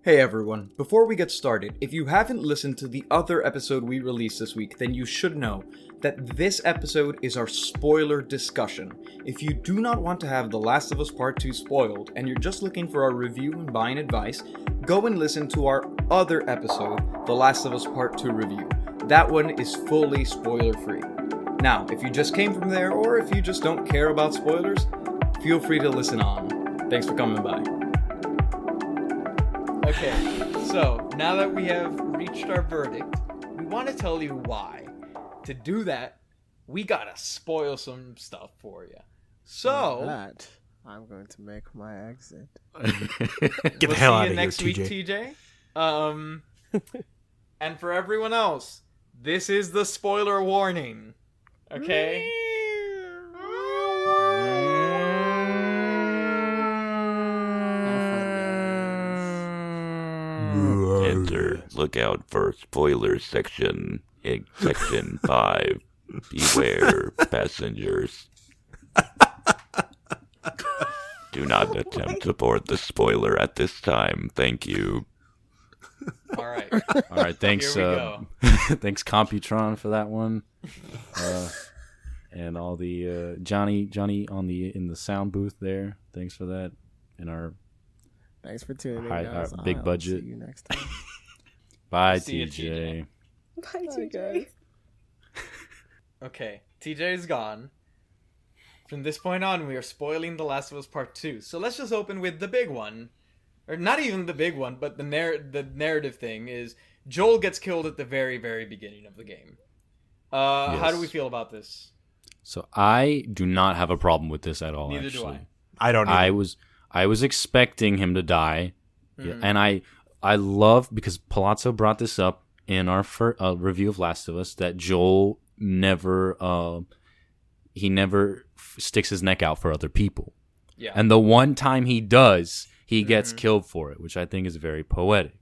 Hey everyone, before we get started, if you haven't listened to the other episode we released this week, then you should know that this episode is our spoiler discussion. If you do not want to have The Last of Us Part 2 spoiled, and you're just looking for our review and buying advice, go and listen to our other episode, The Last of Us Part 2 review. That one is fully spoiler free. Now, if you just came from there, or if you just don't care about spoilers, feel free to listen on. Thanks for coming by. Okay, so now that we have reached our verdict, we want to tell you why. To do that, we gotta spoil some stuff for you. So, that I'm going to make my exit. Get the hell out of here, next week, TJ. And for everyone else, this is the spoiler warning. Okay? Enter. Look out for spoilers section in section 5. Beware, passengers. Do not attempt to board the spoiler at this time. Thank you. All right. Thanks, Here we go. thanks Computron for that one, and all the Johnny in the sound booth there. Thanks for that, and our Thanks for tuning in, Hi- guys. big I'll budget. See you next time. bye See you, TJ. Bye, guys. Okay, TJ is gone. From this point on, we are spoiling The Last of Us Part 2. So let's just open with the big one. Or not even the big one, but the narrative thing is Joel gets killed at the very, very beginning of the game. How do we feel about this? So I do not have a problem with this at all. Neither actually. do I don't know. I was expecting him to die, yeah, and I love, because Palazzo brought this up in our review of Last of Us, that Joel never sticks his neck out for other people. Yeah. And the one time he does, he gets killed for it, which I think is very poetic.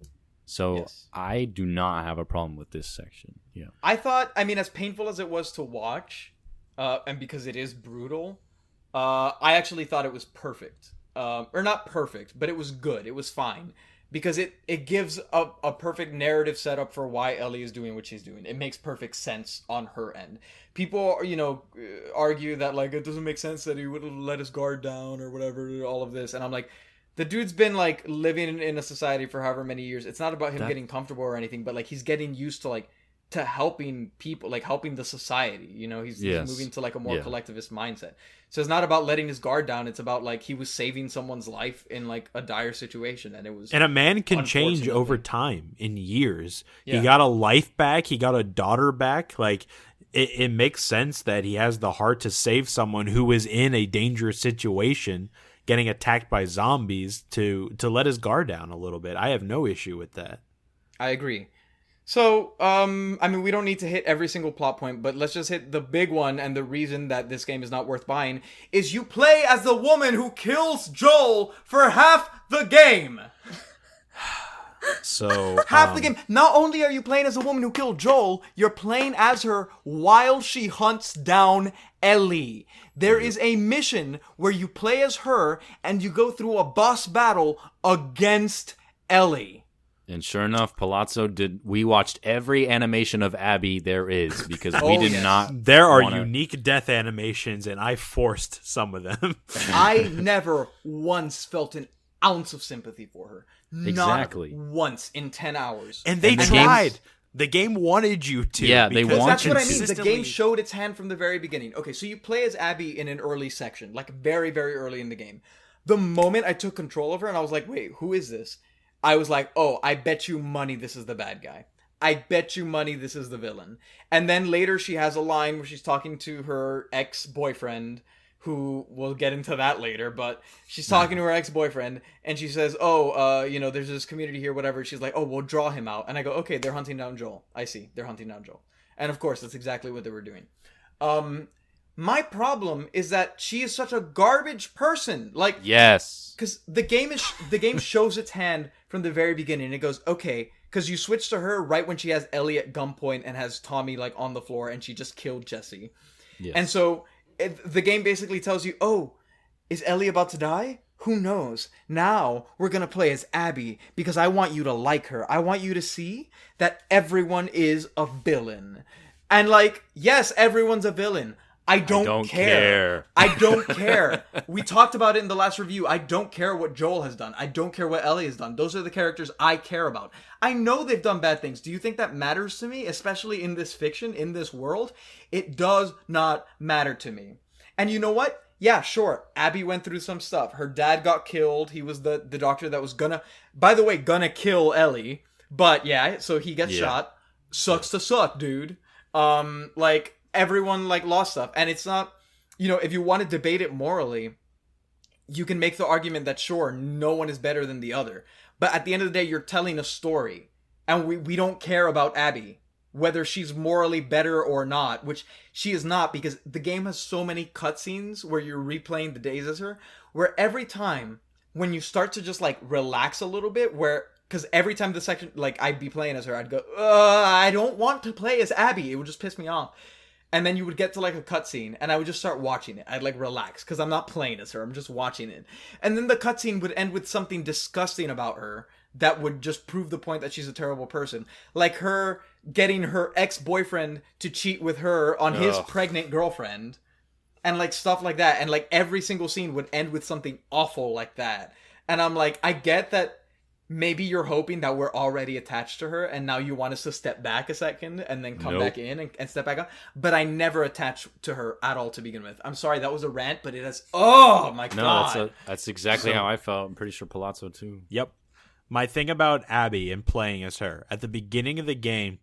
So Yes. I do not have a problem with this section. Yeah. I thought, I mean, as painful as it was to watch, and because it is brutal, I actually thought it was perfect. Or not perfect, but it was good. It was fine. Because it gives a perfect narrative setup for why Ellie is doing what she's doing. It makes perfect sense on her end. People, argue that, like, it doesn't make sense that he would let his guard down or whatever, all of this. And I'm like, the dude's been, like, living in a society for however many years. It's not about him getting comfortable or anything, but, like, he's getting used to, like, to helping people, like, helping the society. He's moving to, like, a more collectivist mindset. So it's not about letting his guard down. It's about, like, he was saving someone's life in, like, a dire situation. And it was... And a man can change over time, in years. Yeah. He got a life back. He got a daughter back. Like, it makes sense that he has the heart to save someone who is in a dangerous situation, getting attacked by zombies, to let his guard down a little bit. I have no issue with that. I agree. So, I mean, we don't need to hit every single plot point, but let's just hit the big one, and the reason that this game is not worth buying is you play as the woman who kills Joel for half the game! So Half the game. Not only are you playing as a woman who killed Joel, you're playing as her while she hunts down Ellie. There is a mission where you play as her, and you go through a boss battle against Ellie. And sure enough, Palazzo we watched every animation of Abby there is, because we did not. There are wanna... unique death animations, and I forced some of them. I never once felt an ounce of sympathy for her. Exactly. Not once in 10 hours. And they tried. The game wanted you to. Yeah, they because want That's you what I to. mean. The consistently- game showed its hand from the very beginning. Okay, so you play as Abby in an early section, like very, very early in the game. The moment I took control of her and I was like, wait, who is this? I was like, oh, I bet you money this is the bad guy. I bet you money this is the villain. And then later she has a line where she's talking to her ex-boyfriend, who, we'll get into that later, but she's talking to her ex-boyfriend, and she says, there's this community here, whatever. She's like, oh, we'll draw him out. And I go, okay, they're hunting down Joel. I see. They're hunting down Joel. And of course, that's exactly what they were doing. My problem is that she is such a garbage person. Like, Yes. because the game shows its hand from the very beginning. It goes, okay, because you switch to her right when she has Ellie at gunpoint and has Tommy, like, on the floor, and she just killed Jesse. Yes. And so the game basically tells you, oh, is Ellie about to die? who knows? Now we're gonna play as Abby because I want you to like her. I want you to see that everyone is a villain. And like, yes, everyone's a villain. I don't care. I don't care. We talked about it in the last review. I don't care what Joel has done. I don't care what Ellie has done. Those are the characters I care about. I know they've done bad things. Do you think that matters to me, especially in this fiction, in this world? It does not matter to me. And you know what? Yeah, sure. Abby went through some stuff. Her dad got killed. He was the doctor that was gonna kill Ellie. But yeah, so he gets shot. Sucks to suck, dude. Like, everyone like lost stuff, and it's not, if you want to debate it morally, you can make the argument that sure, no one is better than the other, but at the end of the day, you're telling a story, and we don't care about Abby, whether she's morally better or not, which she is not, because the game has so many cutscenes where you're replaying the days as her, where every time when you start to just like relax a little bit, because every time the section, like, I'd be playing as her, I'd go, I don't want to play as Abby, it would just piss me off. And then you would get to like a cutscene, and I would just start watching it. I'd like relax, because I'm not playing as her, I'm just watching it. And then the cutscene would end with something disgusting about her that would just prove the point that she's a terrible person. Like her getting her ex-boyfriend to cheat with her on his pregnant girlfriend. And like stuff like that. And like every single scene would end with something awful like that. And I'm like, I get that maybe you're hoping that we're already attached to her, and now you want us to step back a second and then come back in and step back up. But I never attached to her at all to begin with. I'm sorry, that was a rant, but it has... Oh, my God. No, that's exactly how I felt. I'm pretty sure Palazzo, too. Yep. My thing about Abby and playing as her, at the beginning of the game,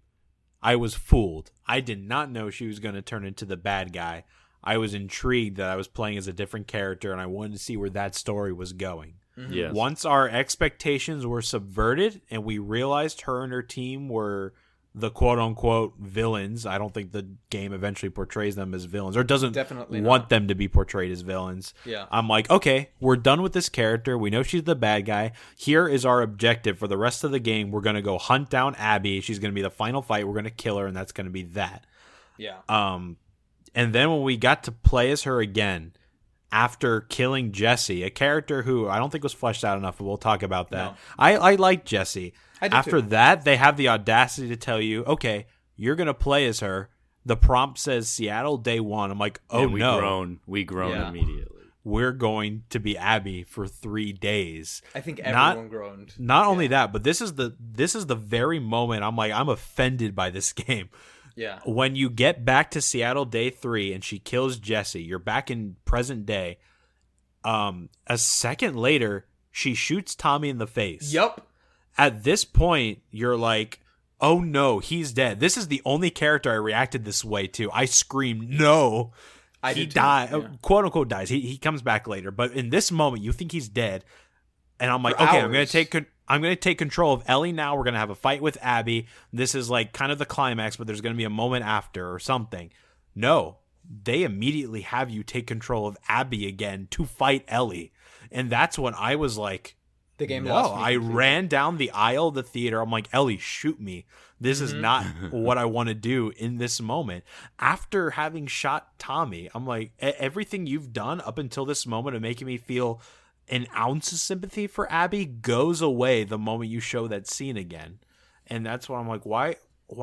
I was fooled. I did not know she was going to turn into the bad guy. I was intrigued that I was playing as a different character, and I wanted to see where that story was going. Mm-hmm. Yes. Once our expectations were subverted and we realized her and her team were the quote-unquote villains, I don't think the game eventually portrays them as villains, or doesn't Definitely want not. them to be portrayed as villains. Yeah. I'm like, okay, we're done with this character. We know she's the bad guy. Here is our objective for the rest of the game. We're going to go hunt down Abby. She's going to be the final fight. We're going to kill her, and that's going to be that. Yeah. And then when we got to play as her again, after killing Jesse, a character who I don't think was fleshed out enough, but we'll talk about that. No. I like Jesse. I do After too. that, they have the audacity to tell you, okay, you're going to play as her. The prompt says Seattle day 1. I'm like, oh, And no. We groan Yeah. immediately. We're going to be Abby for 3 days. I think everyone groaned. Not only that, but this is the very moment I'm like, I'm offended by this game. Yeah. When you get back to Seattle day 3 and she kills Jesse, you're back in present day. A second later, she shoots Tommy in the face. Yup. At this point, you're like, oh no, he's dead. This is the only character I reacted this way to. I screamed, no. I He did too, died, yeah. quote unquote dies. He comes back later. But in this moment, you think he's dead. And I'm like, For okay, hours. I'm going to take control of Ellie now. We're going to have a fight with Abby. This is like kind of the climax, but there's going to be a moment after or something. No, they immediately have you take control of Abby again to fight Ellie. And that's when I was like, The game no, lost me I completely. ran down the aisle of the theater. I'm like, Ellie, shoot me. This is not what I want to do in this moment. After having shot Tommy, I'm like, everything you've done up until this moment of making me feel an ounce of sympathy for Abby goes away the moment you show that scene again. And that's why I'm like, why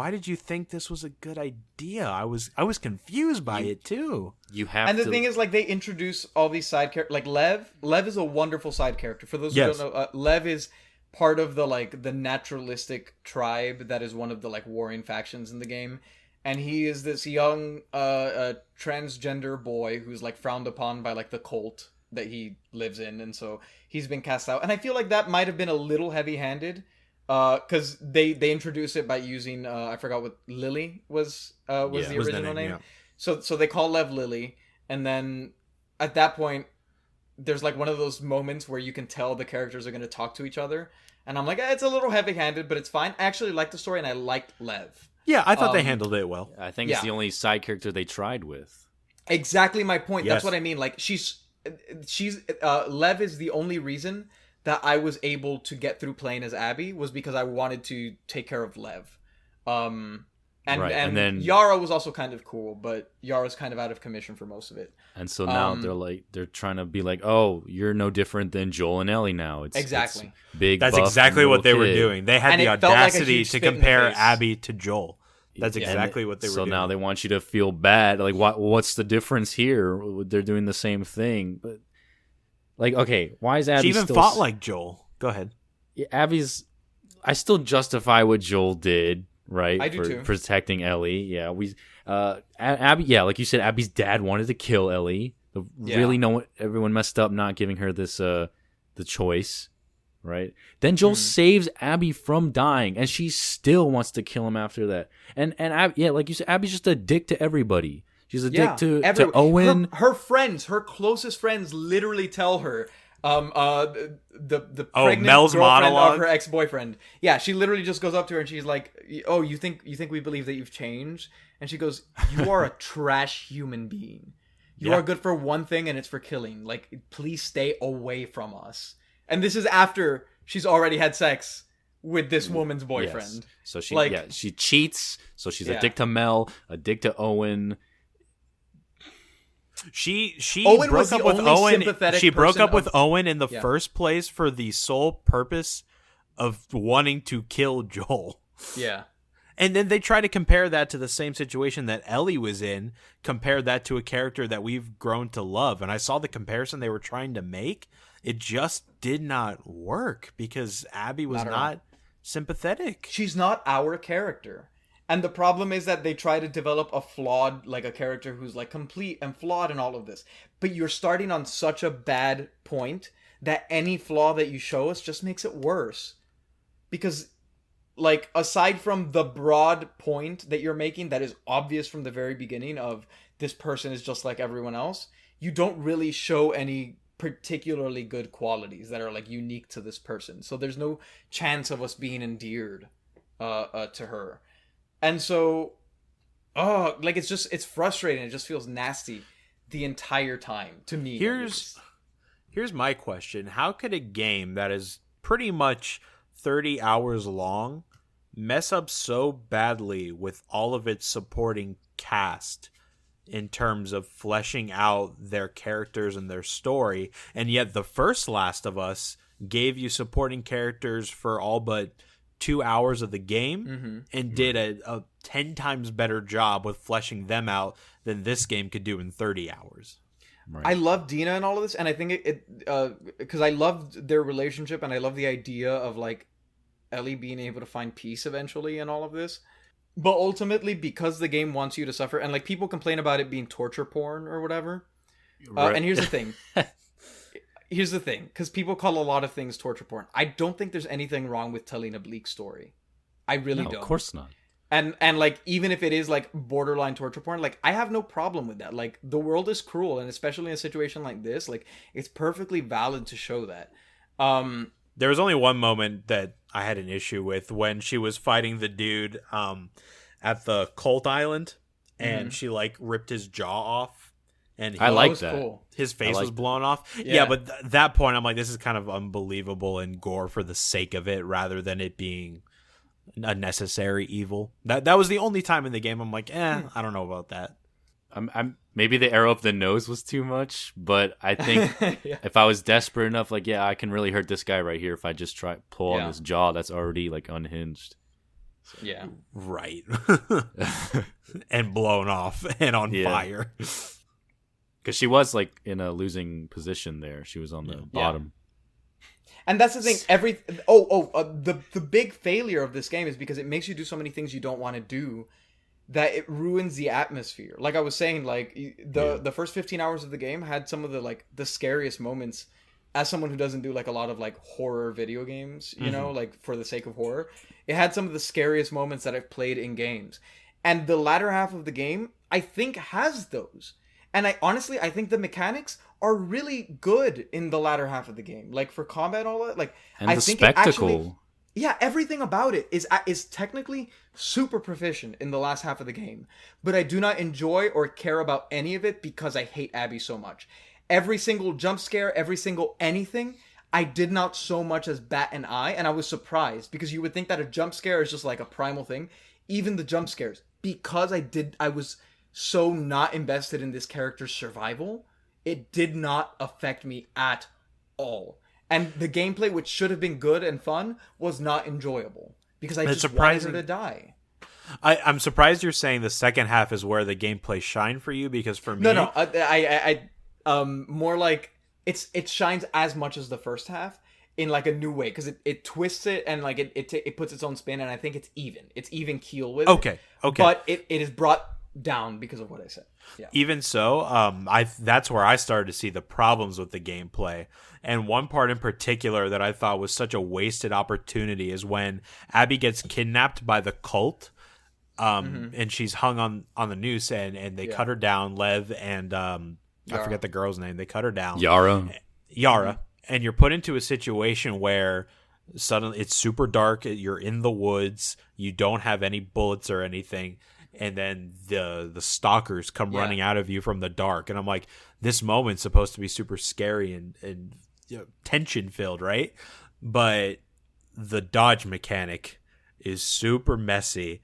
did you think this was a good idea? I was confused by it too. You have And the to. thing is, like, they introduce all these side characters. Like, Lev is a wonderful side character. For those who Yes. don't know, Lev is part of the naturalistic tribe that is one of the, like, warring factions in the game. And he is this young, transgender boy who's, like, frowned upon by, like, the cult that he lives in. And so he's been cast out. And I feel like that might have been a little heavy-handed. Because they introduce it by using, I forgot what Lily was the was the original name, name. yeah. So they call Lev Lily, and then at that point, there's like one of those moments where you can tell the characters are going to talk to each other, and I'm like, it's a little heavy-handed, but it's fine. I actually like the story, and I liked Lev. Yeah, I thought they handled it well. I think Yeah. it's the only side character they tried with. Exactly my point. Yes. That's what I mean. Like she's Lev is the only reason that I was able to get through playing as Abby was because I wanted to take care of Lev. Right, and and then- Yara was also kind of cool, but Yara's kind of out of commission for most of it. And so now they're trying to be like, oh, you're no different than Joel and Ellie now. It's Exactly. it's big. That's buff exactly what they little were kid. doing. They had And the it felt like a audacity huge to spit in the compare face. Abby to Joel. That's Yeah, exactly what they were so doing. now they want you to feel bad. Like, what's the difference here? They're doing the same thing, but like, okay, why is Abby? She even still fought like Joel. Go ahead. Yeah, Abby's. I still justify what Joel did, right? I do for too. protecting Ellie. Yeah, Abby. Yeah, like you said, Abby's dad wanted to kill Ellie. Yeah. Really, everyone messed up not giving her this the choice, right? Then Joel saves Abby from dying, and she still wants to kill him after that. And Abby, yeah, like you said, Abby's just a dick to everybody. She's a dick to Owen. Her friends, her closest friends, literally tell her. The pregnant Mel's girlfriend monologue? of her ex-boyfriend. Yeah, she literally just goes up to her and she's like, "Oh, you think we believe that you've changed?" And she goes, "You are a trash human being. You Yeah. are good for one thing, and it's for killing. Like, please stay away from us." And this is after she's already had sex with this woman's boyfriend. Yes. So she Like- she cheats. So she's Yeah. a dick to Mel, a dick to Owen. She Owen broke was the up with only Owen. sympathetic She broke person up with of- Owen in the Yeah. first place for the sole purpose of wanting to kill Joel. Yeah. And then they try to compare that to the same situation that Ellie was in, compare that to a character that we've grown to love. And I saw the comparison they were trying to make. It just did not work because Abby was Not at all. not sympathetic. She's not our character. And the problem is that they try to develop a flawed, like a character who's like complete and flawed and all of this. But you're starting on such a bad point that any flaw that you show us just makes it worse. Because, like, aside from the broad point that you're making that is obvious from the very beginning of this person is just like everyone else, you don't really show any particularly good qualities that are like unique to this person. So there's no chance of us being endeared to her. And so, like, it's frustrating. It just feels nasty the entire time to me. at least. Here's my question. How could a game that is pretty much 30 hours long mess up so badly with all of its supporting cast in terms of fleshing out their characters and their story, and yet the first Last of Us gave you supporting characters for all but 2 hours of the game and did a 10 times better job with fleshing them out than this game could do in 30 hours. Right. I love Dina and all of this, and I think it because I loved their relationship, and I love the idea of like Ellie being able to find peace eventually and all of this. But ultimately, because the game wants you to suffer, and like people complain about it being torture porn or whatever. Right. And here's the thing. Here's the thing, because people call a lot of things torture porn. I don't think there's anything wrong with telling a bleak story. I really No, don't. of course not. And like, even if it is like borderline torture porn, like I have no problem with that. Like, the world is cruel, and especially in a situation like this, like it's perfectly valid to show that. There was only one moment that I had an issue with when she was fighting the dude at the Colt Island, and she like ripped his jaw off, and I That like was that. cool. his face I was like blown off. Yeah. Yeah, but that point, I'm like, this is kind of unbelievable and gore for the sake of it, rather than it being a necessary evil. That was the only time in the game I'm like, I don't know about that. I'm maybe the arrow up the nose was too much, but I think Yeah. if I was desperate enough, like, yeah, I can really hurt this guy right here if I just try pull on Yeah. his jaw that's already like unhinged. Yeah. Right. And blown off and on Yeah. fire. Because she was like in a losing position there. She was on the bottom. And that's the thing. The big failure of this game is because it makes you do so many things you don't want to do, that it ruins the atmosphere. Like I was saying, like the first 15 hours of the game had some of the like the scariest moments. As someone who doesn't do like a lot of like horror video games, you know, like for the sake of horror, it had some of the scariest moments that I've played in games. And the latter half of the game, I think, has those. And I think the mechanics are really good in the latter half of the game. Like for combat and all that, like And I the think spectacle. It actually, yeah, everything about it is technically super proficient in the last half of the game. But I do not enjoy or care about any of it because I hate Abby so much. Every single jump scare, every single anything, I did not so much as bat an eye, and I was surprised because you would think that a jump scare is just like a primal thing. Even the jump scares because I was so not invested in this character's survival, it did not affect me at all. And the gameplay, which should have been good and fun, was not enjoyable because I It's just wanted her surprising. to die. I'm surprised you're saying the second half is where the gameplay shined for you, because for me, No, more like it shines as much as the first half in like a new way because it twists it and like it puts its own spin, and I think it's even keel with it. Okay. But it is brought down because of what I said. Yeah. Even so, that's where I started to see the problems with the gameplay. And one part in particular that I thought was such a wasted opportunity is when Abby gets kidnapped by the cult, and she's hung on the noose, and they cut her down. Lev and I forget the girl's name. They cut her down. Yara. And you're put into a situation where suddenly it's super dark. You're in the woods. You don't have any bullets or anything. And then the stalkers come running out of you from the dark. And I'm like, this moment's supposed to be super scary and tension filled, right? But the dodge mechanic is super messy.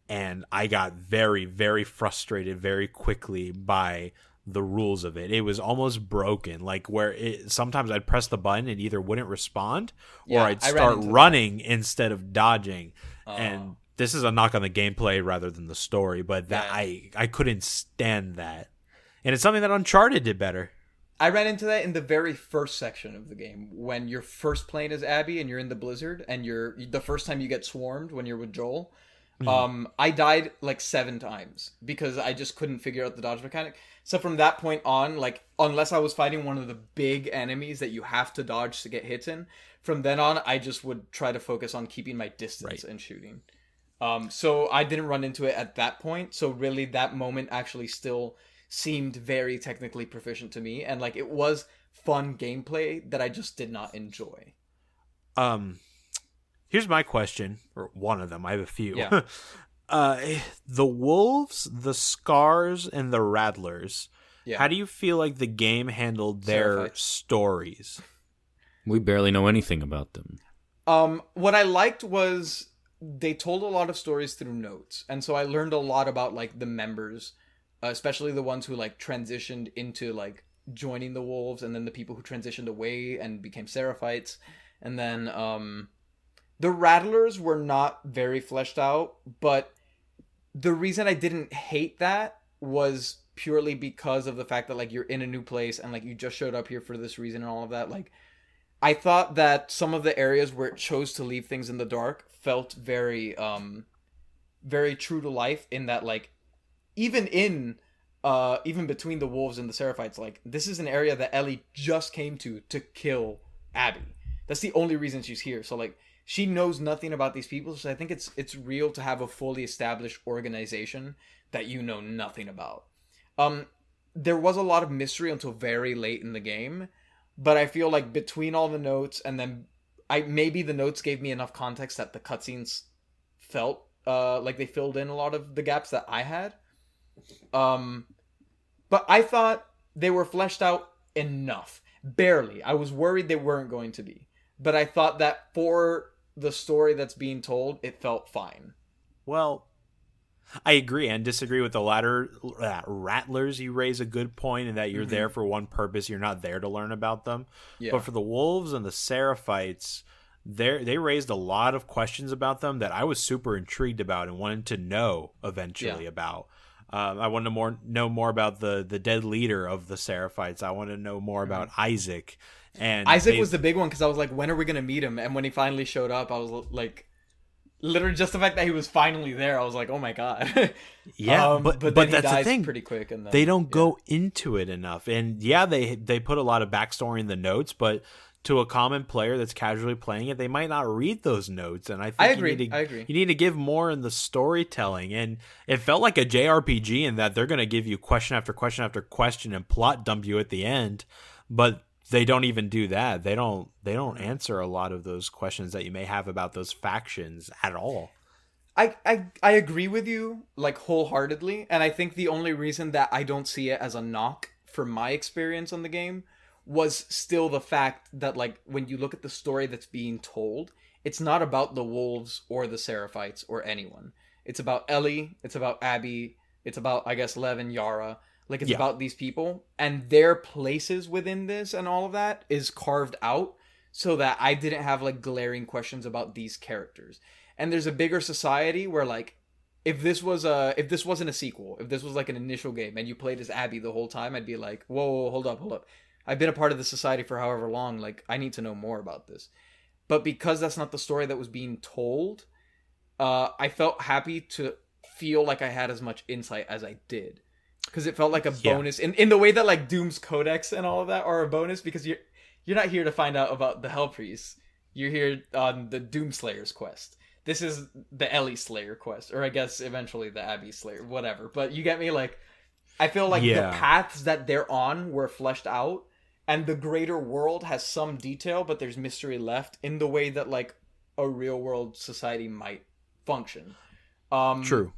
And I got very, very frustrated very quickly by the rules of it. It was almost broken, like where sometimes I'd press the button and either wouldn't respond or I'd start running instead of dodging. And this is a knock on the gameplay rather than the story, but that I couldn't stand that. And it's something that Uncharted did better. I ran into that in the very first section of the game when you're first playing as Abby and you're in the blizzard and you're the first time you get swarmed when you're with Joel. I died like 7 times because I just couldn't figure out the dodge mechanic. So from that point on, like unless I was fighting one of the big enemies that you have to dodge to get hits in, from then on I just would try to focus on keeping my distance and shooting. So I didn't run into it at that point. So really that moment actually still seemed very technically proficient to me, and like it was fun gameplay that I just did not enjoy. Here's my question, or one of them. I have a few. Yeah. The wolves, the scars, and the rattlers. Yeah. How do you feel like the game handled their Seraphites. stories? We barely know anything about them. What I liked was they told a lot of stories through notes, and so I learned a lot about like the members, especially the ones who like transitioned into like joining the wolves, and then the people who transitioned away and became Seraphites, and then the rattlers were not very fleshed out, but the reason I didn't hate that was purely because of the fact that like you're in a new place and like you just showed up here for this reason and all of that. Like I thought that some of the areas where it chose to leave things in the dark felt very very true to life, in that like even between the wolves and the Seraphites, like this is an area that Ellie just came to kill Abby. That's the only reason she's here. So like she knows nothing about these people, so I think it's real to have a fully established organization that you know nothing about. There was a lot of mystery until very late in the game, but I feel like between all the notes and then maybe the notes gave me enough context that the cutscenes felt like they filled in a lot of the gaps that I had. But I thought they were fleshed out enough. Barely. I was worried they weren't going to be. But I thought that for the story that's being told, it felt fine. Well, I agree and disagree with the latter. Rattlers, you raise a good point in that you're there for one purpose. You're not there to learn about them. Yeah. But for the wolves and the Seraphites, they raised a lot of questions about them that I was super intrigued about and wanted to know eventually about. I wanted to know more about the dead leader of the Seraphites. I wanted to know more about Isaac. And Isaac was the big one because I was like, when are we going to meet him? And when he finally showed up, I was like, literally just the fact that he was finally there, I was like, oh my God. Yeah, but but then he that's dies the thing. pretty quick. And then, They don't go into it enough. And yeah, they put a lot of backstory in the notes, but to a common player that's casually playing it, they might not read those notes. And I think I agree. You need to give more in the storytelling. And it felt like a JRPG in that they're going to give you question after question after question and plot dump you at the end. But they don't even do that. They don't answer a lot of those questions that you may have about those factions at all. I agree with you like wholeheartedly, and I think the only reason that I don't see it as a knock from my experience on the game was still the fact that like when you look at the story that's being told, it's not about the wolves or the Seraphites or anyone. It's about Ellie. It's about Abby. It's about, I guess, Lev and Yara. Like, it's about these people. And their places within this and all of that is carved out so that I didn't have, like, glaring questions about these characters. And there's a bigger society where, like, if this wasn't a sequel, if this was, like, an initial game and you played as Abby the whole time, I'd be like, whoa, hold up. I've been a part of the society for however long. Like, I need to know more about this. But because that's not the story that was being told, I felt happy to feel like I had as much insight as I did. Because it felt like a bonus in the way that, like, Doom's Codex and all of that are a bonus, because you're not here to find out about the Hell Priests. You're here on the Doom Slayer's quest. This is the Ellie Slayer quest, or I guess eventually the Abby Slayer, whatever. But you get me? Like, I feel like the paths that they're on were fleshed out, and the greater world has some detail, but there's mystery left in the way that, like, a real world society might function. True.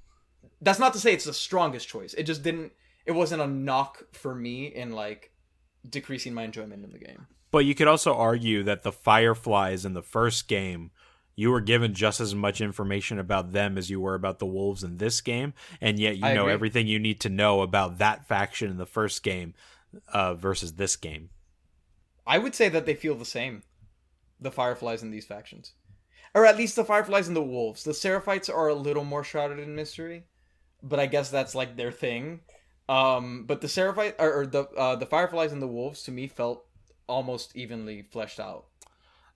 That's not to say it's the strongest choice. It wasn't a knock for me in, like, decreasing my enjoyment in the game. But you could also argue that the Fireflies in the first game, you were given just as much information about them as you were about the Wolves in this game, and yet you know everything you need to know about that faction in the first game versus this game. I would say that they feel the same, the Fireflies in these factions. Or at least the Fireflies and the Wolves. The Seraphites are a little more shrouded in mystery, but I guess that's, like, their thing. But the Seraphite or the Fireflies and the Wolves, to me, felt almost evenly fleshed out.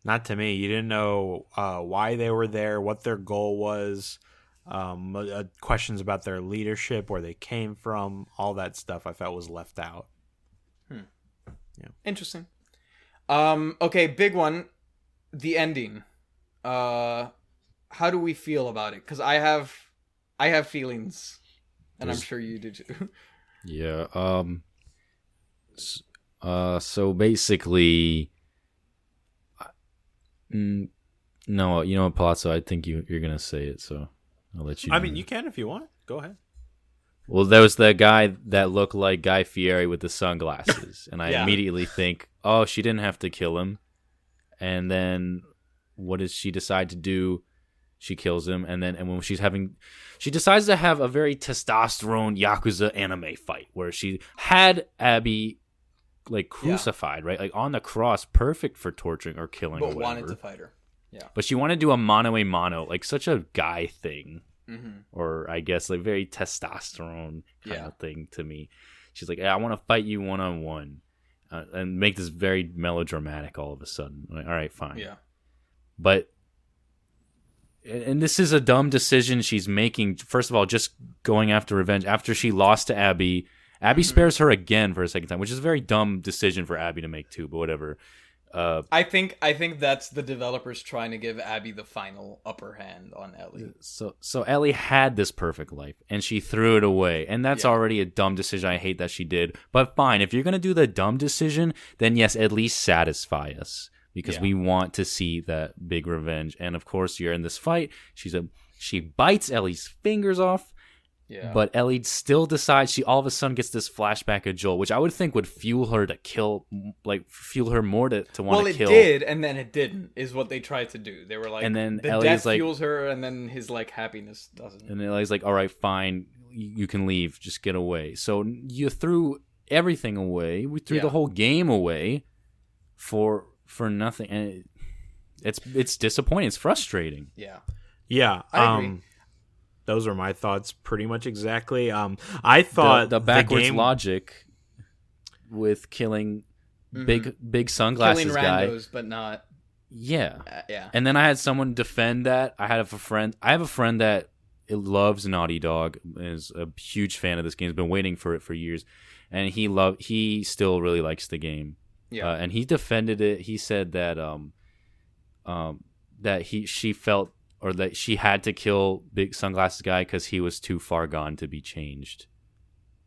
Not to me. You didn't know why they were there, what their goal was, questions about their leadership, where they came from, all that stuff I felt was left out. Yeah. Interesting. Okay, big one. The ending. How do we feel about it? Because I have feelings, and I'm sure you do too. Yeah. So basically, no, you know what, Palazzo, I think you're gonna say it, so I'll let you. I mean, you can if you want. Go ahead. Well, there was that guy that looked like Guy Fieri with the sunglasses, and I Yeah. immediately think, oh, she didn't have to kill him. And then, what does she decide to do? She kills him, and when she decides to have a very testosterone Yakuza anime fight where she had Abby, like, crucified, right, like on the cross, perfect for torturing or killing, But or whatever. wanted to fight her. Yeah. But she wanted to do a mano a mano, like such a guy thing, or I guess like very testosterone kind of thing to me. She's like, I want to fight you one-on-one, and make this very melodramatic all of a sudden. I'm like, all right, fine. Yeah. But, and this is a dumb decision she's making. First of all, just going after revenge after she lost to Abby. Abby spares her again for a second time, which is a very dumb decision for Abby to make too, but whatever. I think that's the developers trying to give Abby the final upper hand on Ellie. So Ellie had this perfect life, and she threw it away, and that's already a dumb decision. I hate that she did, but fine. If you're gonna do the dumb decision, then yes, at least satisfy us, because we want to see that big revenge. And of course, you're in this fight. She bites Ellie's fingers off. Yeah. But Ellie still decides, she all of a sudden gets this flashback of Joel, which I would think would fuel her to kill, like fuel her more to want to kill. Well, it did, and then it didn't, is what they tried to do. They were like, and then the Ellie's death like, fuels her, and then his, like, happiness doesn't. And then Ellie's like, all right, fine, you can leave, just get away. So you threw everything away. We threw the whole game away for nothing, and it's disappointing. It's frustrating. Yeah. Yeah. I agree. Those are my thoughts pretty much exactly. I thought the backwards game... logic with killing big sunglasses Killing guy. randos, but not. Yeah. Yeah. And then I had someone defend that. I have a friend that loves Naughty Dog, is a huge fan of this game, has been waiting for it for years, and he still really likes the game. Yeah. And he defended it. He said that she felt, or that she had to kill big sunglasses guy because he was too far gone to be changed,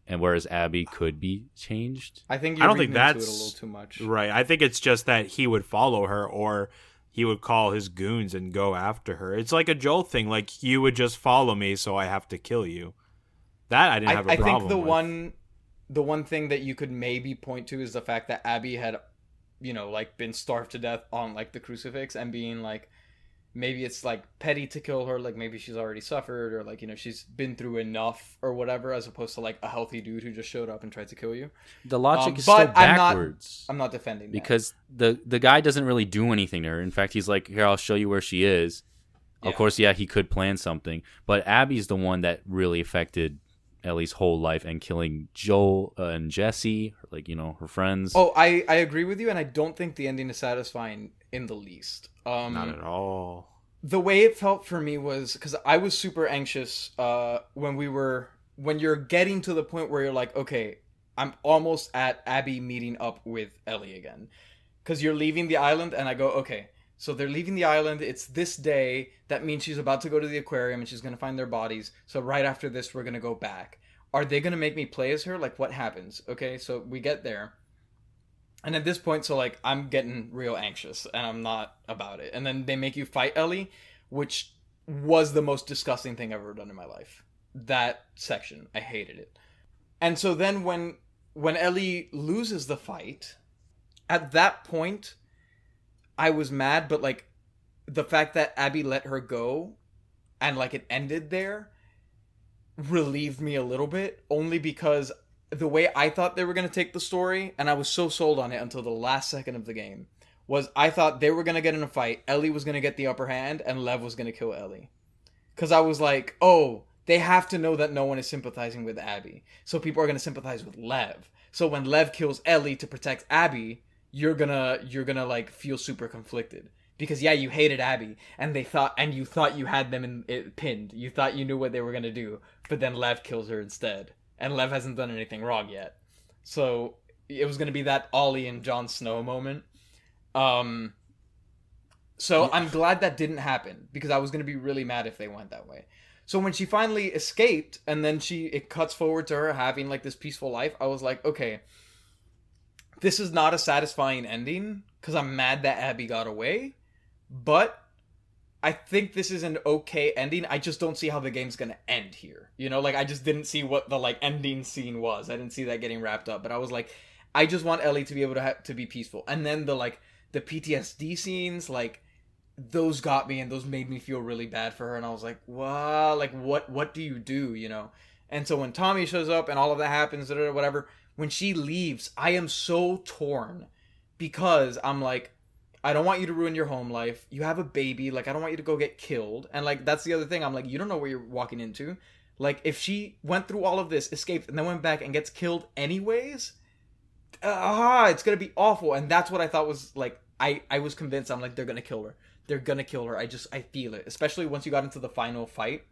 and whereas Abby could be changed. I think I you're don't reading think into that's it a little too much. right. I think it's just that he would follow her, or he would call his goons and go after her. It's like a Joel thing, like, you would just follow me, so I have to kill you. That I didn't have a problem I think with. the one thing that you could maybe point to is the fact that Abby had, like, been starved to death on, like, the crucifix, and being like, maybe it's like petty to kill her, like maybe she's already suffered, or like, you know, she's been through enough or whatever, as opposed to like a healthy dude who just showed up and tried to kill you. The logic is but still backwards. I'm not defending that. Because the guy doesn't really do anything to her. In fact, he's like, here, I'll show you where she is. Yeah. Of course, yeah, he could plan something, but Abby's the one that really affected Ellie's whole life, and killing Joel and Jesse, like, you know, her friends. Oh, I agree with you, and I don't think the ending is satisfying in the least. Not at all. The way it felt for me was because I was super anxious when you're getting to the point where you're like, okay, I'm almost at Abby meeting up with Ellie again, because you're leaving the island, and I go, okay, so they're leaving the island. It's this day. That means she's about to go to the aquarium and she's going to find their bodies. So right after this, we're going to go back. Are they going to make me play as her? Like, what happens? Okay, so we get there. And at this point, so like, I'm getting real anxious and I'm not about it. And then they make you fight Ellie, which was the most disgusting thing I've ever done in my life. That section, I hated it. And so then when Ellie loses the fight, at that point, I was mad, but like the fact that Abby let her go and like it ended there relieved me a little bit, only because the way I thought they were going to take the story, and I was so sold on it until the last second of the game, was I thought they were going to get in a fight, Ellie was going to get the upper hand, and Lev was going to kill Ellie. Because I was like, oh, they have to know that no one is sympathizing with Abby, so people are going to sympathize with Lev. So when Lev kills Ellie to protect Abby, you're gonna like feel super conflicted, because yeah, you hated Abby and you thought you had them pinned. You thought you knew what they were gonna do, but then Lev kills her instead, and Lev hasn't done anything wrong yet. So it was gonna be that Ollie and Jon Snow moment. So I'm glad that didn't happen, because I was gonna be really mad if they went that way. So when she finally escaped, and then it cuts forward to her having like this peaceful life, I was like, okay, this is not a satisfying ending, because I'm mad that Abby got away, but I think this is an okay ending. I just don't see how the game's gonna end here. You know, like, I just didn't see what the like ending scene was. I didn't see that getting wrapped up, but I was like, I just want Ellie to be able to be peaceful. And then the PTSD scenes, like, those got me, and those made me feel really bad for her, and I was like, wow, like, what do you do, you know? And so when Tommy shows up and all of that happens, whatever, when she leaves, I am so torn, because I'm like, I don't want you to ruin your home life. You have a baby. Like, I don't want you to go get killed. And like, that's the other thing. I'm like, you don't know where you're walking into. Like, if she went through all of this, escaped, and then went back and gets killed anyways, it's going to be awful. And that's what I thought was like, I was convinced. I'm like, they're going to kill her. They're going to kill her. I feel it. Especially once you got into the final fight.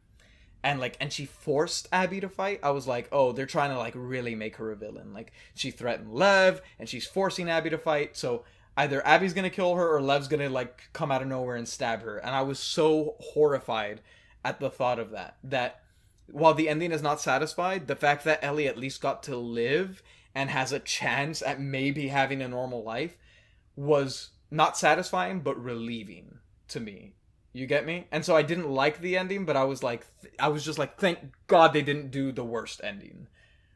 And she forced Abby to fight. I was like, oh, they're trying to like really make her a villain. Like, she threatened Lev, and she's forcing Abby to fight. So either Abby's gonna kill her, or Lev's gonna like come out of nowhere and stab her. And I was so horrified at the thought of that. That while the ending is not satisfied, the fact that Ellie at least got to live and has a chance at maybe having a normal life was not satisfying, but relieving to me. You get me? And so I didn't like the ending, but I was just like, thank God they didn't do the worst ending.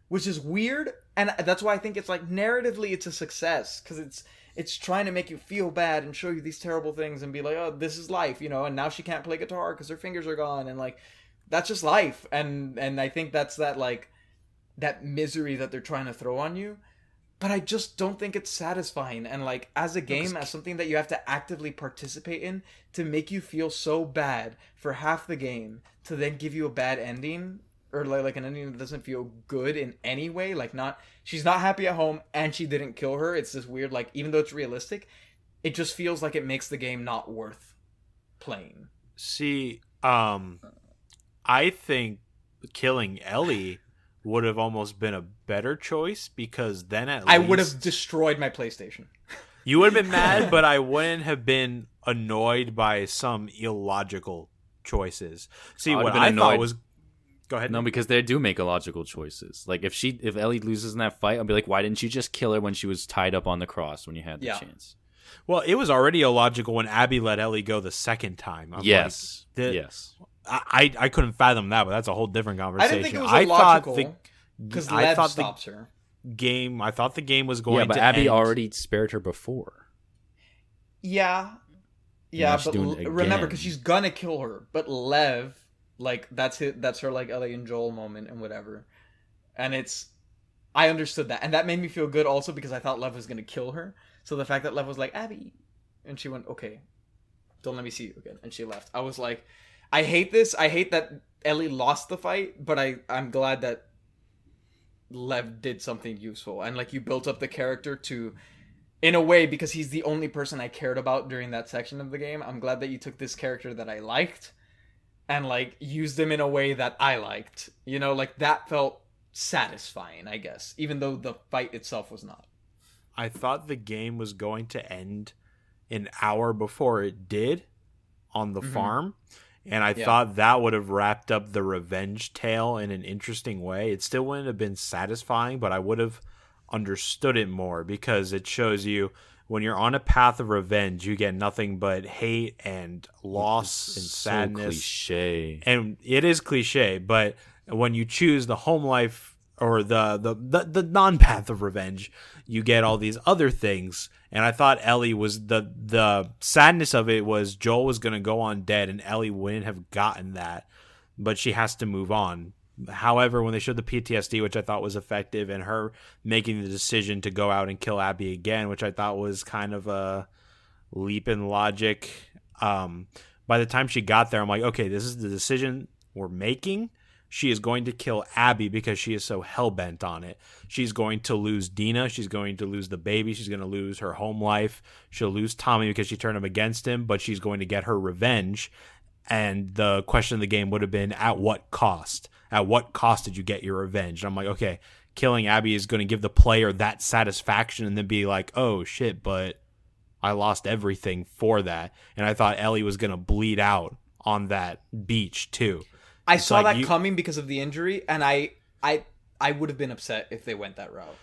Which is weird, and that's why I think it's like, narratively it's a success, because it's trying to make you feel bad and show you these terrible things and be like, oh, this is life, you know, and now she can't play guitar because her fingers are gone, and like, that's just life. And I think that's that, like, that misery that they're trying to throw on you. But I just don't think it's satisfying. And like, as a game, as something that you have to actively participate in, to make you feel so bad for half the game, to then give you a bad ending, or like an ending that doesn't feel good in any way, like, she's not happy at home and she didn't kill her. It's this weird, like, even though it's realistic, it just feels like it makes the game not worth playing. See, I think killing Ellie would have almost been a better choice, because then at least I would have destroyed my PlayStation. You would have been mad, but I wouldn't have been annoyed by some illogical choices. See, what I thought was... Go ahead. No, because they do make illogical choices. Like, if Ellie loses in that fight, I'll be like, why didn't you just kill her when she was tied up on the cross when you had the chance? Well, it was already illogical when Abby let Ellie go the second time. Yes. Yes. I couldn't fathom that, but that's a whole different conversation. I didn't think it was illogical, because Lev stops her. I thought the game was going to but Abby end. already spared her before. Yeah. Yeah, now she's but doing it remember, again. because she's gonna kill her. But Lev, like, that's her like Ellie and Joel moment and whatever. And I understood that, and that made me feel good also because I thought Lev was gonna kill her. So the fact that Lev was like, Abby, and she went, okay, don't let me see you again, and she left. I was like, I hate this. I hate that Ellie lost the fight, but I'm glad that Lev did something useful, and like you built up the character to, in a way, because he's the only person I cared about during that section of the game. I'm glad that you took this character that I liked and like used him in a way that I liked. You know, like that felt satisfying, I guess, even though the fight itself was not. I thought the game was going to end an hour before it did on the farm. And I thought that would have wrapped up the revenge tale in an interesting way. It still wouldn't have been satisfying, but I would have understood it more because it shows you when you're on a path of revenge, you get nothing but hate and loss and sadness. So cliche. And it is cliche, but when you choose the home life or the non-path of revenge, you get all these other things. And I thought Ellie was the sadness of it was Joel was going to go on dead and Ellie wouldn't have gotten that, but she has to move on. However, when they showed the PTSD, which I thought was effective, and her making the decision to go out and kill Abby again, which I thought was kind of a leap in logic. By the time she got there, I'm like, okay, this is the decision we're making. She is going to kill Abby because she is so hell-bent on it. She's going to lose Dina. She's going to lose the baby. She's going to lose her home life. She'll lose Tommy because she turned him against him, but she's going to get her revenge. And the question of the game would have been, at what cost? At what cost did you get your revenge? And I'm like, okay, killing Abby is going to give the player that satisfaction and then be like, oh, shit, but I lost everything for that. And I thought Ellie was going to bleed out on that beach, too. I saw that coming because of the injury, and I would have been upset if they went that route.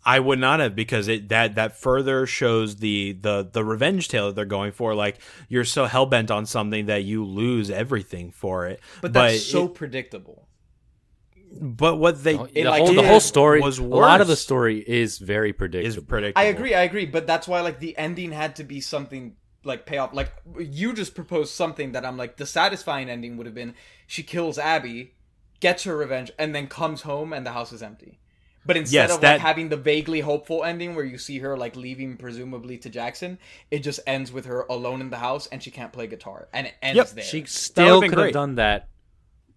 I would not have, because that further shows the revenge tale that they're going for. Like, you're so hell-bent on something that you lose everything for it. But that's so predictable. But what they the whole story was worse. A lot of the story is very predictable. I agree, but that's why like the ending had to be something like payoff. Like you just proposed something that I'm like, the satisfying ending would have been she kills Abby, gets her revenge, and then comes home and the house is empty. But instead of like having the vaguely hopeful ending where you see her like leaving presumably to Jackson, it just ends with her alone in the house and she can't play guitar, and it ends there. She still could have done that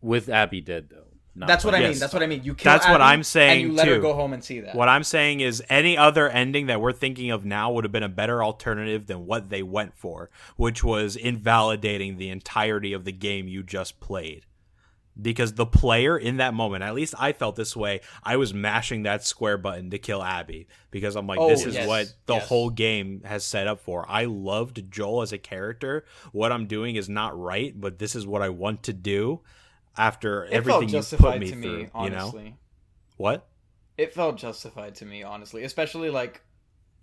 with Abby dead though. That's what I mean. That's what I mean. You kill That's Abby, what I'm saying, and you let her too. go home and see that. What I'm saying is any other ending that we're thinking of now would have been a better alternative than what they went for, which was invalidating the entirety of the game you just played. Because the player in that moment, at least I felt this way, I was mashing that square button to kill Abby. Because I'm like, this is what the whole game has set up for. I loved Joel as a character. What I'm doing is not right, but this is what I want to do. After everything you put me through, honestly. You know? What? It felt justified to me, honestly. Especially, like...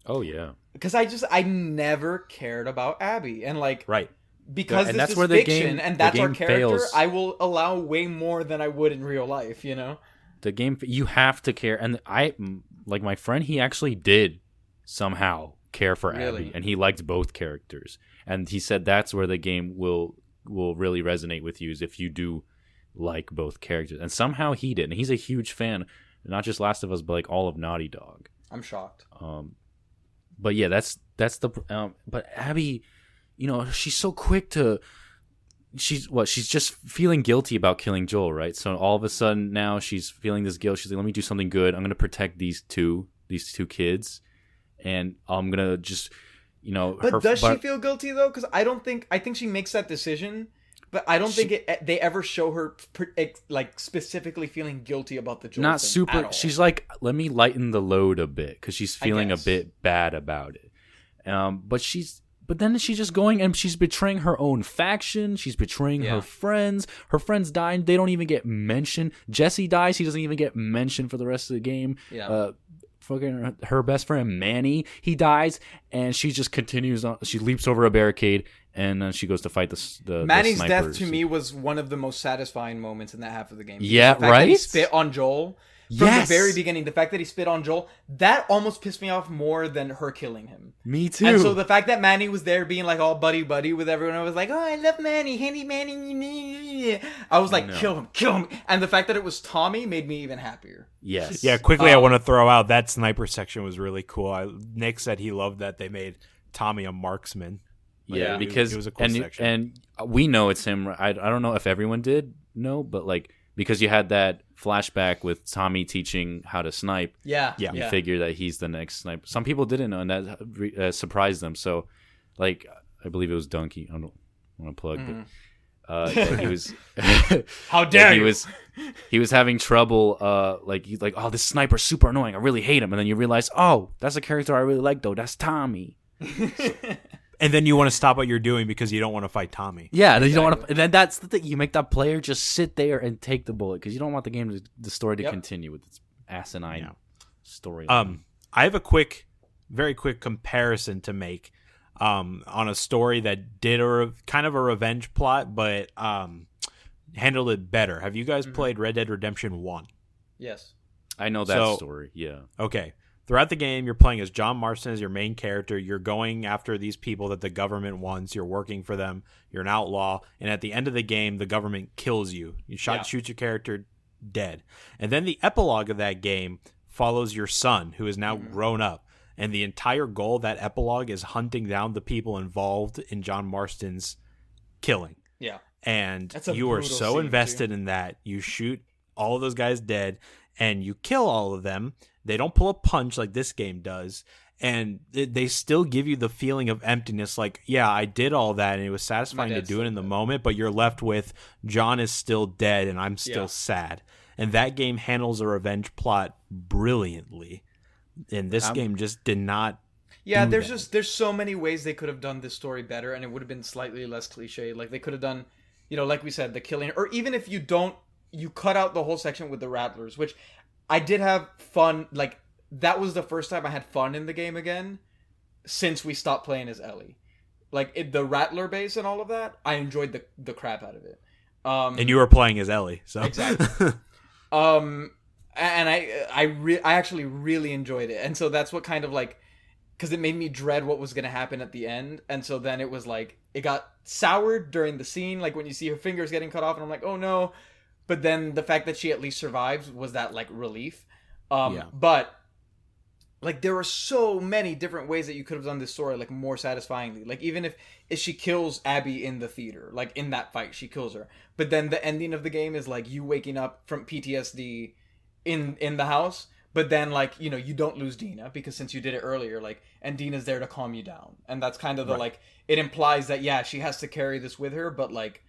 Oh, yeah. Because I never cared about Abby. And, like... Right. Because and this that's is where fiction, and that's our character, fails. I will allow way more than I would in real life, you know? The game... You have to care. And like, my friend, he actually did somehow care for Abby. And he liked both characters. And he said that's where the game will really resonate with you, is if you do... like both characters, and somehow he did, and he's a huge fan, not just Last of Us, but like all of Naughty Dog. I'm shocked. But yeah, that's the. But Abby, you know, she's so quick to. She's just feeling guilty about killing Joel, right? So all of a sudden now she's feeling this guilt. She's like, let me do something good. I'm gonna protect these two kids, and I'm gonna just, you know. But does she feel guilty though? Because I think she makes that decision. But I don't think they ever show her like specifically feeling guilty about the Joel not thing super. at all. She's like, let me lighten the load a bit because she's feeling a bit bad about it. But then she's just going and she's betraying her own faction. She's betraying her friends. Her friends die. They don't even get mentioned. Jesse dies. He doesn't even get mentioned for the rest of the game. Yeah. Fucking her best friend Manny, he dies, and she just continues on. She leaps over a barricade, and then she goes to fight the Manny's death to me was one of the most satisfying moments in that half of the game. Yeah, the fact right. that he spit on Joel From Yes! the very beginning, the fact that he spit on Joel, that almost pissed me off more than her killing him. Me too. And so the fact that Manny was there being like all buddy with everyone, I was like, oh, I love Manny, Handy Manny. I was like, kill him. And the fact that it was Tommy made me even happier. Yes. Yeah, quickly, I want to throw out that sniper section was really cool. Nick said he loved that they made Tommy a marksman. Yeah, Like, because it was a cool section. and we know it's him. I don't know if everyone did know, but like because you had that flashback with Tommy teaching how to snipe, Yeah. you figure that he's the next sniper. Some people didn't know, and that surprised them. So, like, I believe it was Donkey. I don't want to plug, but he was. How dare he you? He was having trouble. He's like, oh, this sniper's super annoying. I really hate him. And then you realize, oh, that's a character I really like, though. That's Tommy. And then you want to stop what you're doing because you don't want to fight Tommy. Yeah, you don't want to. And then that's the thing. You make that player just sit there and take the bullet because you don't want the story to continue with its asinine story. I have a very quick comparison to make on a story that did kind of a revenge plot, but handled it better. Have you guys played Red Dead Redemption 1? Yes. I know that story. Yeah. Okay. Throughout the game, you're playing as John Marston as your main character. You're going after these people that the government wants. You're working for them. You're an outlaw. And at the end of the game, the government kills you. You shoot your character dead. And then the epilogue of that game follows your son, who is now grown up. And the entire goal of that epilogue is hunting down the people involved in John Marston's killing. Yeah. And That's a you are brutal so scene, invested too. in that. You shoot all of those guys dead, and you kill all of them. They don't pull a punch like this game does, and they still give you the feeling of emptiness. Like, yeah, I did all that, and it was satisfying to do it in the moment, but you're left with John is still dead, and I'm still sad. And that game handles a revenge plot brilliantly, and this game just did not. Yeah, there's so many ways they could have done this story better, and it would have been slightly less cliche. Like they could have done, like we said, the killing, or even if you cut out the whole section with the Rattlers, which I did have fun. Like that was the first time I had fun in the game again since we stopped playing as Ellie. Like the Rattler base and all of that, I enjoyed the crap out of it. And you were playing as Ellie, so exactly. And I actually really enjoyed it, and so that's what kind of like. Because it made me dread what was going to happen at the end. And so then it was like, it got soured during the scene, like when you see her fingers getting cut off, and I'm like, oh no. But then the fact that she at least survives was that like relief. But like there were so many different ways that you could have done this story like more satisfyingly. Like even if she kills Abby in the theater, like in that fight, she kills her. But then the ending of the game is like you waking up from PTSD in the house. But then, like, you don't lose Dina because since you did it earlier, like, and Dina's there to calm you down. And that's kind of the, like, it implies that, yeah, she has to carry this with her, but, like,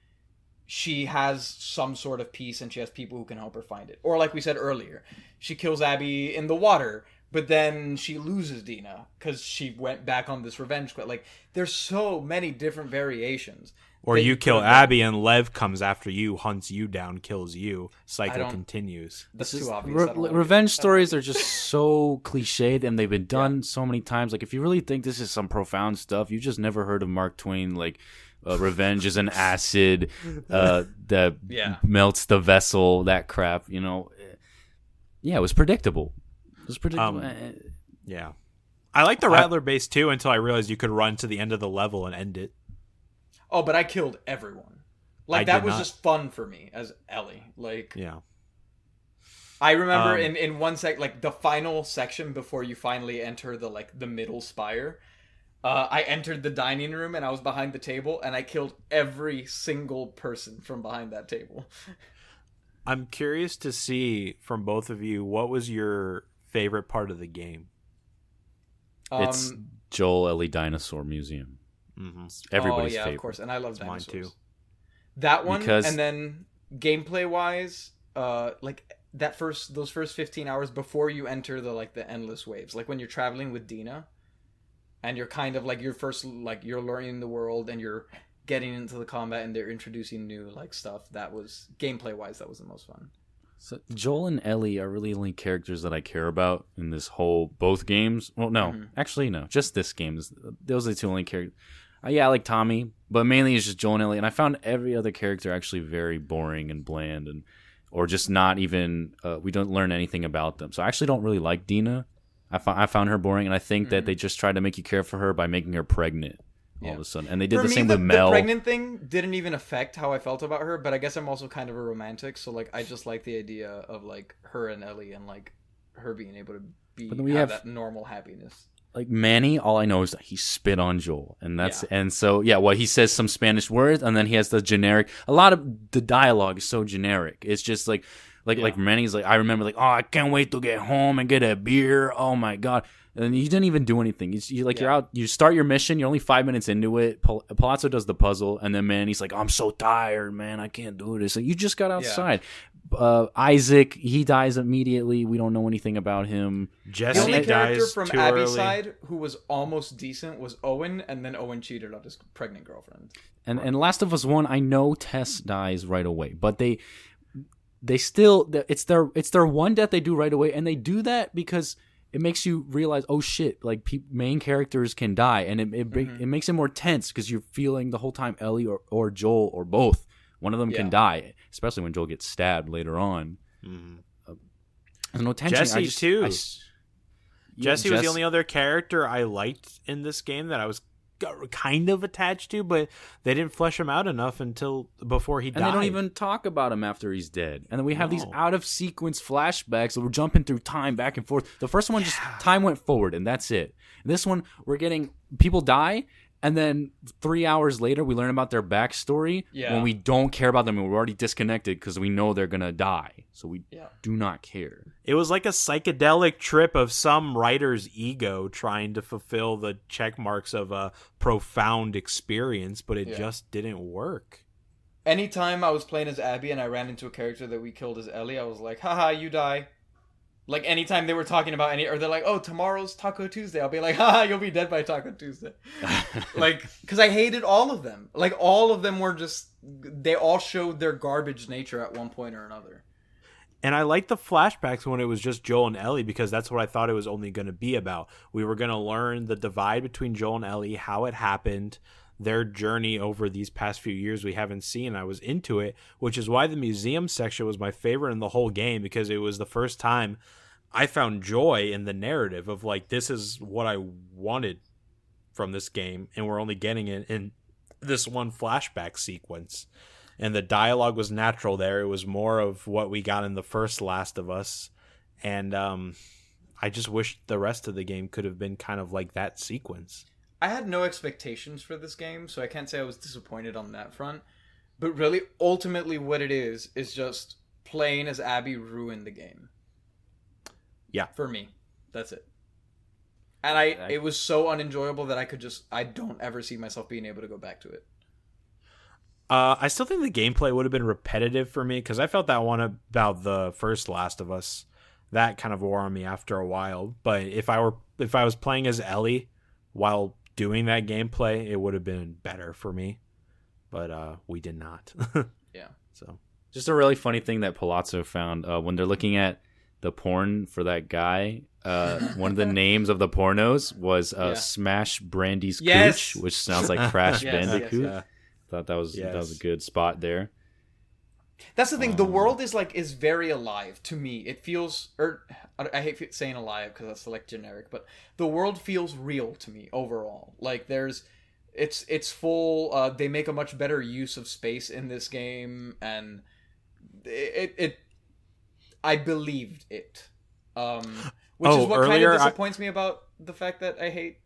she has some sort of peace and she has people who can help her find it. Or, like we said earlier, she kills Abby in the water, but then she loses Dina because she went back on this revenge quest. Like, there's so many different variations. Or you kill Abby and Lev comes after you, hunts you down, kills you. Cycle continues. That's too obvious. Revenge stories are just so cliched and they've been done so many times. Like if you really think this is some profound stuff, you've just never heard of Mark Twain. Like revenge is an acid that melts the vessel. That crap. Yeah, it was predictable. It was predictable. Yeah, I like the Rattler base too until I realized you could run to the end of the level and end it. Oh, but I killed everyone. Like, that was just fun for me as Ellie. Like, yeah. I remember in one like, the final section before you finally enter the middle spire, I entered the dining room and I was behind the table and I killed every single person from behind that table. I'm curious to see from both of you, what was your favorite part of the game? It's Joel Ellie Dinosaur Museum. Mm-hmm. Everybody's favorite. Of course, and I love dinosaurs. Mine too. That one, and then gameplay wise, like those first 15 hours before you enter the endless waves, like when you're traveling with Dina, and you're kind of like you're learning the world and you're getting into the combat and they're introducing new stuff. That was gameplay wise, that was the most fun. So Joel and Ellie are really the only characters that I care about in this both games. Well, no, actually no, just this game. Those are the two only characters. I like Tommy, but mainly it's just Joel and Ellie. And I found every other character actually very boring and bland. And or just not even. We don't learn anything about them. So I actually don't really like Dina. I found her boring, and I think that they just tried to make you care for her by making her pregnant all of a sudden. And they did For the me, same with Mel. The pregnant thing didn't even affect how I felt about her, but I guess I'm also kind of a romantic, so like I just like the idea of like her and Ellie and like her being able to But then we have have- that normal happiness. Like Manny, all I know is that he spit on Joel, and and so what he says some Spanish words, and then he has the generic. A lot of the dialogue is so generic. It's just like Manny's like, I remember like, oh, I can't wait to get home and get a beer. Oh my god. And you didn't even do anything. You're out. You start your mission. You're only 5 minutes into it. Palazzo does the puzzle, and then Manny's like, "I'm so tired, man. I can't do this." And you just got outside. Isaac, he dies immediately. We don't know anything about him. The Jesse only character dies from too Abby's early. side who was almost decent was Owen, and then Owen cheated on his pregnant girlfriend. And Last of Us 1, I know Tess dies right away, but they still, it's their one death they do right away, and they do that because it makes you realize, oh shit, like main characters can die, and it makes it more tense because you're feeling the whole time Ellie or Joel or both, one of them can die, especially when Joel gets stabbed later on. There's no tension. Jesse too. Jesse was the Jess- only other character I liked in this game that I was kind of attached to, but they didn't flesh him out enough until before he died. And they don't even talk about him after he's dead. And then we have these No. out of sequence flashbacks that we're jumping through time back and forth. The first one just time went forward and that's it. This one we're getting people die, and then 3 hours later we learn about their backstory when we don't care about them and we're already disconnected because we know they're gonna die. So we do not care. It was like a psychedelic trip of some writer's ego trying to fulfill the check marks of a profound experience, but it just didn't work. Anytime I was playing as Abby and I ran into a character that we killed as Ellie, I was like, haha, you die. Like, anytime they were talking about or they're like, oh, tomorrow's Taco Tuesday, I'll be like, haha, you'll be dead by Taco Tuesday. Like, because I hated all of them. Like, all of them were just, they all showed their garbage nature at one point or another. And I liked the flashbacks when it was just Joel and Ellie because that's what I thought it was only going to be about. We were going to learn the divide between Joel and Ellie, how it happened, their journey over these past few years we haven't seen. I was into it, which is why the museum section was my favorite in the whole game, because it was the first time I found joy in the narrative of like, this is what I wanted from this game, and we're only getting it in this one flashback sequence. And the dialogue was natural there. It was more of what we got in the first Last of Us. And I just wish the rest of the game could have been kind of like that sequence. I had no expectations for this game, so I can't say I was disappointed on that front. But really, ultimately what it is just playing as Abby ruined the game. Yeah. For me. That's it. And it was so unenjoyable that I don't ever see myself being able to go back to it. I still think the gameplay would have been repetitive for me because I felt that one about the first Last of Us. That kind of wore on me after a while. But if I was playing as Ellie while doing that gameplay, it would have been better for me. But we did not. Yeah. So Just a really funny thing that Palazzo found when they're looking at the porn for that guy. One of the names of the pornos was Smash Brandy's Yes. Cooch, which sounds like Crash Yes, Bandicoot. yes, Thought that was a good spot there. That's the thing. The world is very alive to me. It feels, I hate saying alive because that's like generic, but the world feels real to me overall. Like it's full. They make a much better use of space in this game, and I believed it. Which is what kind of disappoints me about the fact that I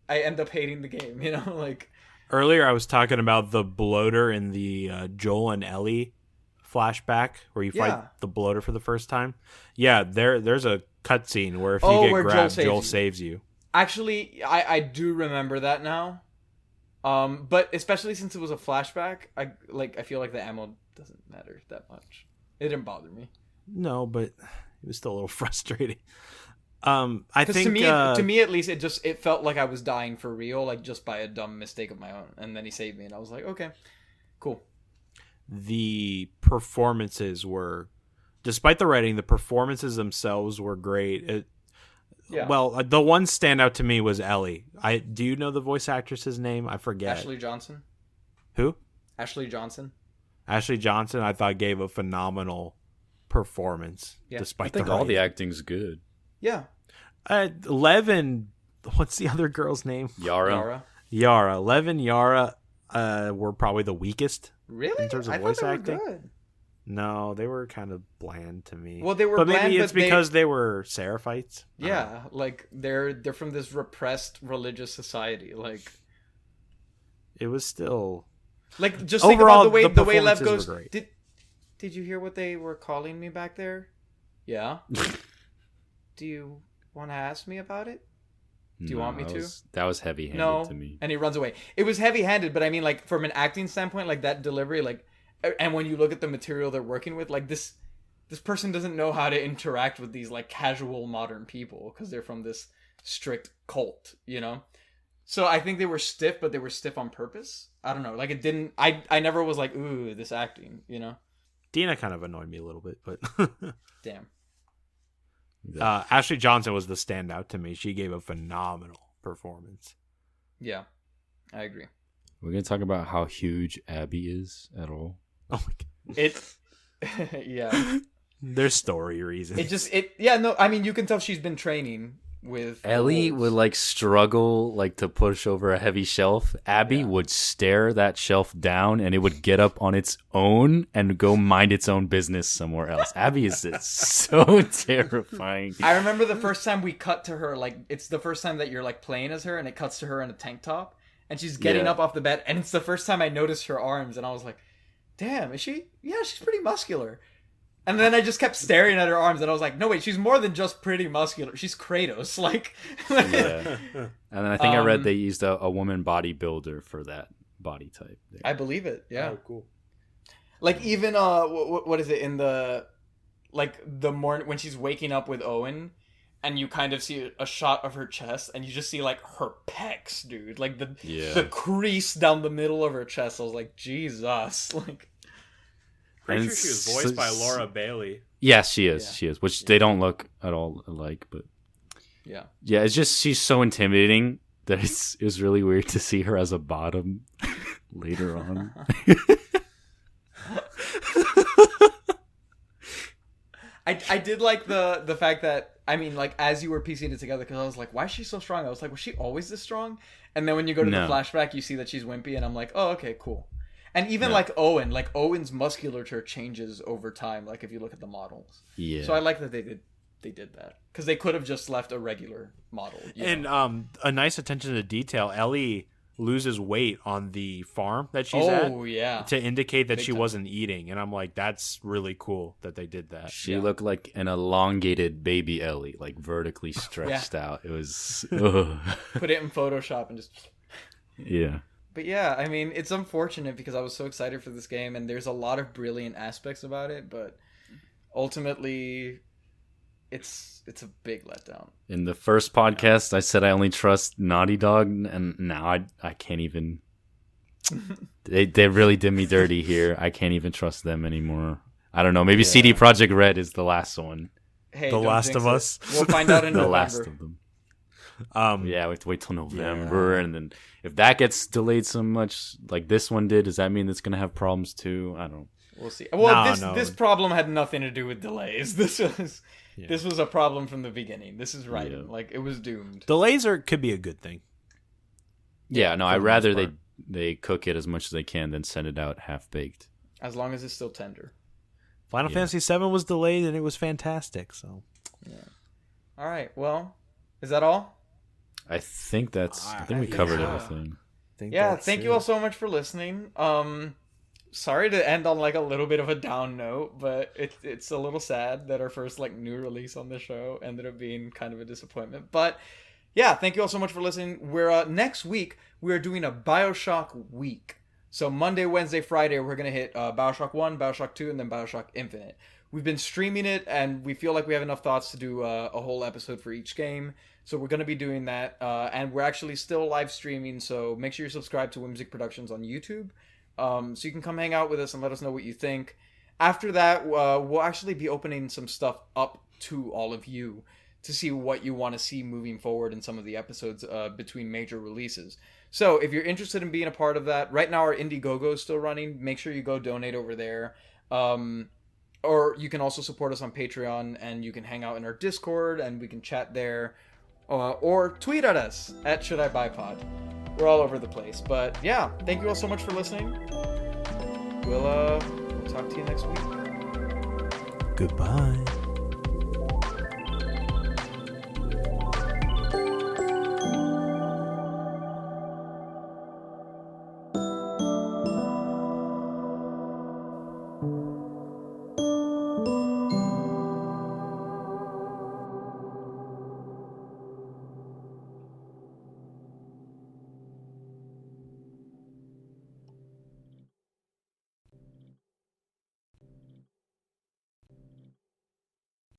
end up hating the game. You know, like. Earlier, I was talking about the bloater in the Joel and Ellie flashback where you fight the bloater for the first time. Yeah, there's a cutscene where if you get grabbed, Joel saves you. Actually, I do remember that now. But especially since it was a flashback, I feel like the ammo doesn't matter that much. It didn't bother me. No, but it was still a little frustrating. I think to me at least it felt like I was dying for real, like just by a dumb mistake of my own, and then he saved me and I was like, okay, cool. The performances were, despite the writing, the performances themselves were great. Well, the one standout to me was Ellie. Do you know the voice actress's name? I forget. Ashley Johnson. Who? Ashley Johnson. Ashley Johnson, I thought, gave a phenomenal performance Yeah. I despite think the all the writing. acting's good. Yeah. Lev and what's the other girl's name? Yara. Yara. Lev and Yara were probably the weakest. Really? In terms of I voice thought they acting? were good. No, they were kind of bland to me. Well, they were but bland, maybe it's but because they were Seraphites. I don't know. Yeah, like they're from this repressed religious society. It was still Just think Overall, about the the way Lev performances goes. were great. Did you hear what they were calling me back there? Yeah. Do you want to ask me about it? Do you want me to? That was heavy-handed No. to me. And he runs away. It was heavy-handed, but I mean, like from an acting standpoint, like that delivery, like, and when you look at the material they're working with, like this person doesn't know how to interact with these like casual modern people because they're from this strict cult, you know. So I think they were stiff, but they were stiff on purpose. I don't know. Like it didn't. I never was like, ooh, this acting, you know. Dina kind of annoyed me a little bit, but Damn. Ashley Johnson was the standout to me. She gave a phenomenal performance. Yeah, I agree. We're gonna talk about how huge Abby is at all. Oh my god. It. Yeah. There's story reasons. Yeah, no, I mean you can tell she's been training with Ellie wolves. would like struggle like to push over a heavy shelf. Abby Yeah. would stare that shelf down and it would get up on its own and go mind its own business somewhere else. Abby is so terrifying. I remember the first time we cut to her, like it's the first time that you're like playing as her and it cuts to her in a tank top and she's getting Yeah. up off the bed and it's the first time I noticed her arms and I was like, damn, is she? Yeah, she's pretty muscular. And then I just kept staring at her arms and I was like, no wait, she's more than just pretty muscular. She's Kratos. Like Yeah. And then I think I read Um, they used a woman bodybuilder for that body type. There. I believe it. Yeah. Oh, cool. Like even what is it in the like the morning when she's waking up with Owen and you kind of see a shot of her chest and you just see like her pecs, dude. Like the crease down the middle of her chest. I was like, Jesus. Like Pretty And sure she was s- voiced by s- Laura Bailey. Yes, she is. Yeah. She is. Which they don't look at all alike, but yeah. yeah, it's just she's so intimidating that it's really weird to see her as a bottom later on. I did like the fact that I mean like as you were piecing it together because I was like, why is she so strong? I was like, was she always this strong? And then when you go to No. the flashback, you see that she's wimpy, and I'm like, oh okay, cool. And even Yeah. like Owen's musculature changes over time. Like if you look at the models, Yeah. so I like that they did that because they could have just left a regular model. you And know? a nice attention to detail. Ellie loses weight on the farm that she's at oh yeah, to indicate that Big she time. wasn't eating, and I'm like, that's really cool that they did that. She Yeah. looked like an elongated baby Ellie, like vertically stretched out. It was ugh. put it in Photoshop and just. Yeah. But yeah, I mean, it's unfortunate because I was so excited for this game, and there's a lot of brilliant aspects about it, but ultimately, it's a big letdown. In the first podcast, I said I only trust Naughty Dog, and now I can't even. They really did me dirty here. I can't even trust them anymore. I don't know. Maybe CD Projekt Red is the last one. Hey, The don't Last jinx of it. Us. We'll find out in The November. last of them. Yeah, we have to wait till November, Yeah. and then if that gets delayed so much, like this one did, does that mean it's gonna have problems too? I don't. We'll see. Well, No. this problem had nothing to do with delays. This was Yeah. this was a problem from the beginning. This is right. Yeah. Like it was doomed. Delays could be a good thing. Yeah, no, for I'd the most rather part. they cook it as much as they can than send it out half baked. As long as it's still tender. Final Yeah. Fantasy VII was delayed and it was fantastic. So All right. Well, is that all? I think I think we think covered so. everything. Yeah, thank you all so much for listening. Sorry to end on like a little bit of a down note, but it's a little sad that our first like new release on the show ended up being kind of a disappointment. But yeah, thank you all so much for listening. We're next week we're doing a BioShock week. So Monday, Wednesday, Friday we're gonna hit BioShock 1, BioShock 2, and then BioShock Infinite. We've been streaming it, and we feel like we have enough thoughts to do a whole episode for each game. So we're going to be doing that. And we're actually still live streaming, so make sure you subscribe to Whimsic Productions on YouTube. So you can come hang out with us and let us know what you think. After that, we'll actually be opening some stuff up to all of you to see what you want to see moving forward in some of the episodes between major releases. So if you're interested in being a part of that, right now our Indiegogo is still running. Make sure you go donate over there. Or you can also support us on Patreon, and you can hang out in our Discord, and we can chat there. Or tweet at us at Should I Buy Pod. We're all over the place. But yeah, thank you all so much for listening. We'll talk to you next week. Goodbye.